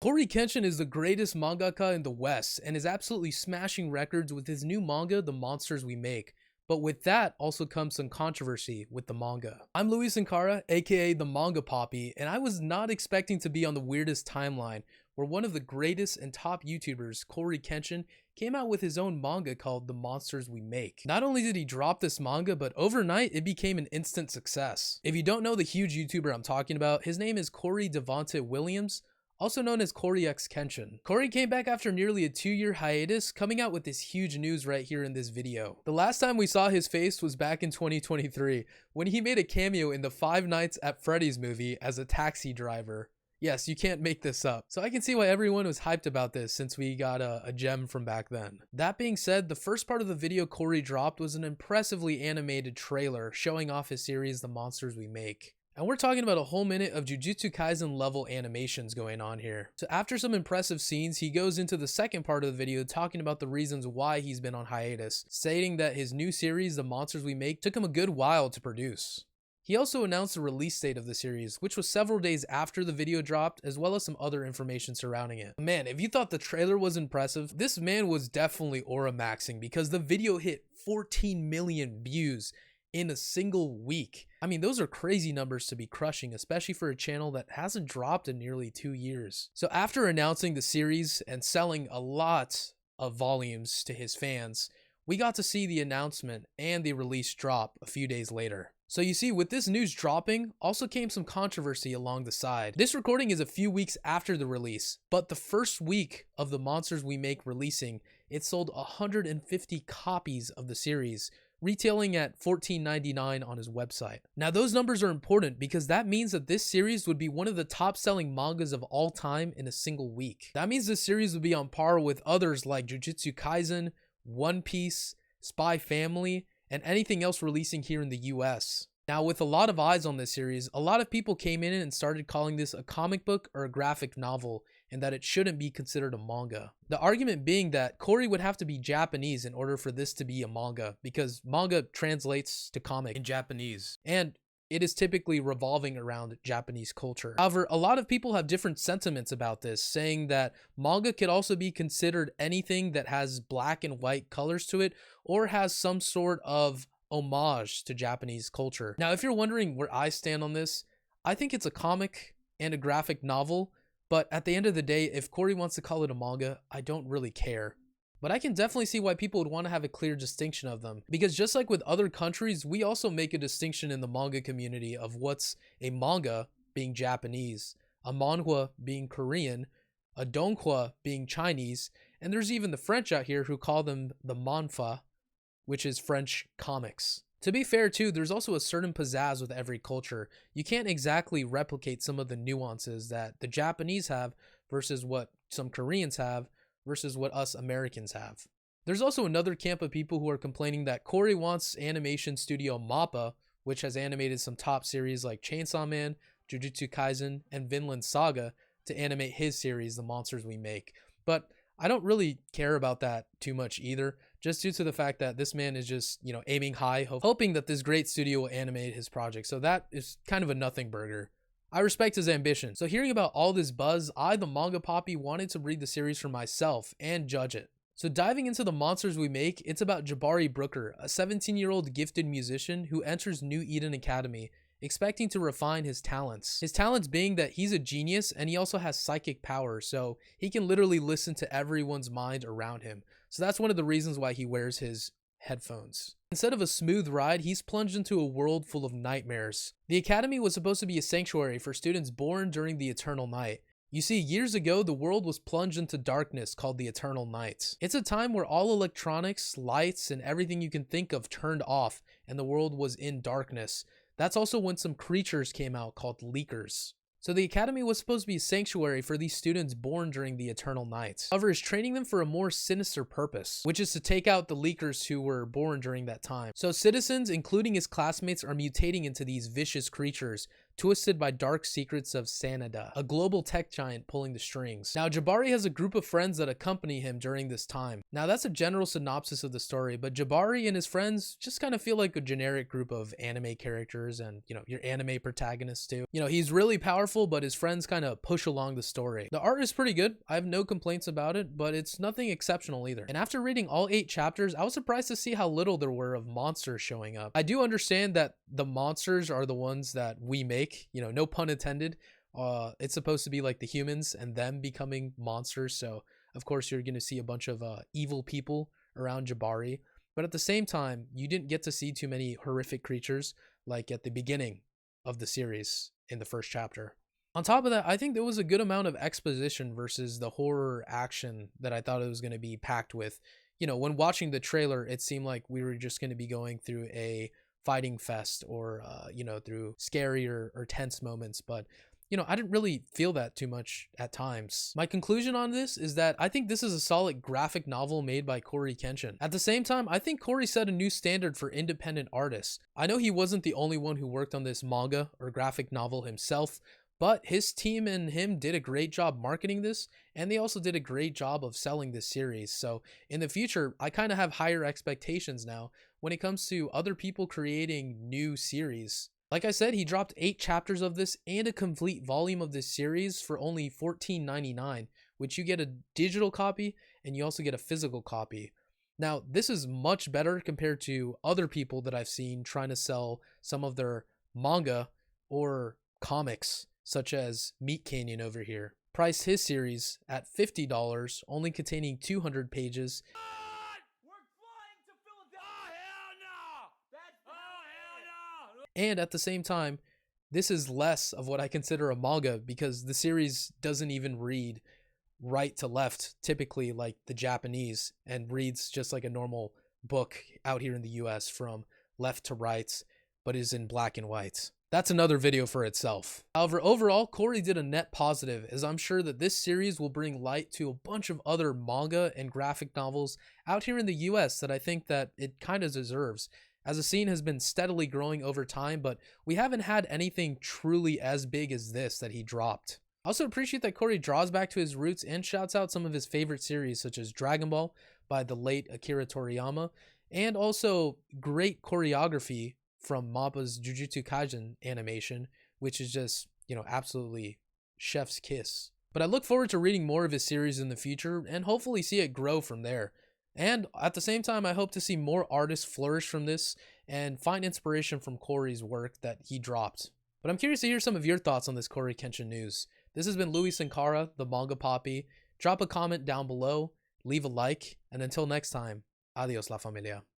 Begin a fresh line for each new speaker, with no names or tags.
CoryxKenshin is the greatest mangaka in the West and is absolutely smashing records with his new manga, The Monsters We Make. But with that also comes some controversy with the manga. I'm Luis Sankara, aka the Manga Poppy, and I was not expecting to be on the weirdest timeline where one of the greatest and top YouTubers, CoryxKenshin, came out with his own manga called The Monsters We Make. Not only did he drop this manga, but overnight it became an instant success. If you don't know the huge YouTuber I'm talking about, his name is Cory Devonte Williams, also known as CoryxKenshin. Cory came back after nearly a 2-year hiatus, coming out with this huge news right here in this video. The last time we saw his face was back in 2023, when he made a cameo in the Five Nights at Freddy's movie as a taxi driver. Yes, you can't make this up. So I can see why everyone was hyped about this since we got a gem from back then. That being said, the first part of the video Cory dropped was an impressively animated trailer showing off his series The Monsters We Make. And we're talking about a whole minute of Jujutsu Kaisen level animations going on here. So after some impressive scenes, he goes into the second part of the video talking about the reasons why he's been on hiatus, stating that his new series, The Monsters We Make, took him a good while to produce. He also announced the release date of the series, which was several days after the video dropped, as well as some other information surrounding it. Man, if you thought the trailer was impressive, this man was definitely aura maxing because the video hit 14 million views in a single week. I mean, those are crazy numbers to be crushing, especially for a channel that hasn't dropped in nearly 2 years. So after announcing the series and selling a lot of volumes to his fans, we got to see the announcement and the release drop a few days later. So you see, with this news dropping, also came some controversy along the side. This recording is a few weeks after the release, but the first week of The Monsters We Make releasing, it sold 150 copies of the series, retailing at $14.99 on his website. Now those numbers are important because that means that this series would be one of the top selling mangas of all time in a single week. That means this series would be on par with others like Jujutsu Kaisen, One Piece, Spy Family, and anything else releasing here in the US. Now with a lot of eyes on this series, a lot of people came in and started calling this a comic book or a graphic novel, and that it shouldn't be considered a manga. The argument being that Cory would have to be Japanese in order for this to be a manga, because manga translates to comic in Japanese, and it is typically revolving around Japanese culture. However, a lot of people have different sentiments about this, saying that manga could also be considered anything that has black and white colors to it, or has some sort of homage to Japanese culture. Now, if you're wondering where I stand on this, I think it's a comic and a graphic novel, but at the end of the day, if Cory wants to call it a manga, I don't really care. But I can definitely see why people would want to have a clear distinction of them, because just like with other countries, we also make a distinction in the manga community of what's a manga being Japanese, a manhwa being Korean, a donghua being Chinese, and there's even the French out here who call them the manhwa, which is French comics. To be fair too, there's also a certain pizzazz with every culture. You can't exactly replicate some of the nuances that the Japanese have versus what some Koreans have versus what us Americans have. There's also another camp of people who are complaining that Cory wants animation studio MAPPA, which has animated some top series like Chainsaw Man, Jujutsu Kaisen, and Vinland Saga, to animate his series, The Monsters We Make. But I don't really care about that too much either, just due to the fact that this man is just, aiming high, hoping that this great studio will animate his project. So that is kind of a nothing burger. I respect his ambition. So hearing about all this buzz, I, the Manga Poppy, wanted to read the series for myself and judge it. So diving into The Monsters We Make, it's about Jabari Brooker, a 17-year-old gifted musician who enters New Eden Academy, expecting to refine his talents. His talents being that he's a genius and he also has psychic power, so he can literally listen to everyone's mind around him. So that's one of the reasons why he wears his headphones. Instead of a smooth ride, he's plunged into a world full of nightmares. The academy was supposed to be a sanctuary for students born during the Eternal Night. You see, years ago, the world was plunged into darkness called the Eternal Night. It's a time where all electronics, lights, and everything you can think of turned off, and the world was in darkness. That's also when some creatures came out called leakers. So the academy was supposed to be a sanctuary for these students born during the Eternal Night. However, it's training them for a more sinister purpose, which is to take out the leakers who were born during that time. So citizens, including his classmates, are mutating into these vicious creatures twisted by dark secrets of Sanada, a global tech giant pulling the strings. Now, Jabari has a group of friends that accompany him during this time. Now, that's a general synopsis of the story, but Jabari and his friends just kind of feel like a generic group of anime characters and, you know, your anime protagonists too. You know, he's really powerful, but his friends kind of push along the story. The art is pretty good. I have no complaints about it, but it's nothing exceptional either. And after reading all 8 chapters, I was surprised to see how little there were of monsters showing up. I do understand that the monsters are the ones that we make, you know, no pun intended. It's supposed to be like the humans and them becoming monsters. So of course you're going to see a bunch of evil people around Jabari. But at the same time, you didn't get to see too many horrific creatures like at the beginning of the series in the first chapter. On top of that, I think there was a good amount of exposition versus the horror action that I thought it was going to be packed with. You know, when watching the trailer, it seemed like we were just going to be going through a fighting fest or, you know, through scary or tense moments. But, you know, I didn't really feel that too much at times. My conclusion on this is that I think this is a solid graphic novel made by CoryxKenshin. At the same time, I think Cory set a new standard for independent artists. I know he wasn't the only one who worked on this manga or graphic novel himself, but his team and him did a great job marketing this, and they also did a great job of selling this series. So in the future, I kind of have higher expectations now when it comes to other people creating new series. Like I said, he dropped 8 chapters of this and a complete volume of this series for only $14.99, which you get a digital copy and you also get a physical copy. Now, this is much better compared to other people that I've seen trying to sell some of their manga or comics, such as Meat Canyon over here. Priced his series at $50, only containing 200 pages. And at the same time, this is less of what I consider a manga because the series doesn't even read right to left, typically like the Japanese, and reads just like a normal book out here in the US from left to right, but is in black and white. That's another video for itself. However, overall, Cory did a net positive, as I'm sure that this series will bring light to a bunch of other manga and graphic novels out here in the US that I think that it kind of deserves, as the scene has been steadily growing over time, but we haven't had anything truly as big as this that he dropped. I also appreciate that Cory draws back to his roots and shouts out some of his favorite series, such as Dragon Ball by the late Akira Toriyama, and also great choreography from Mappa's Jujutsu Kaisen animation, which is just, you know, absolutely chef's kiss. But I look forward to reading more of his series in the future and hopefully see it grow from there. And at the same time, I hope to see more artists flourish from this and find inspiration from Cory's work that he dropped. But I'm curious to hear some of your thoughts on this CoryxKenshin news. This has been Luis Sankara, the Manga Poppy. Drop a comment down below, leave a like, and until next time, adios la familia.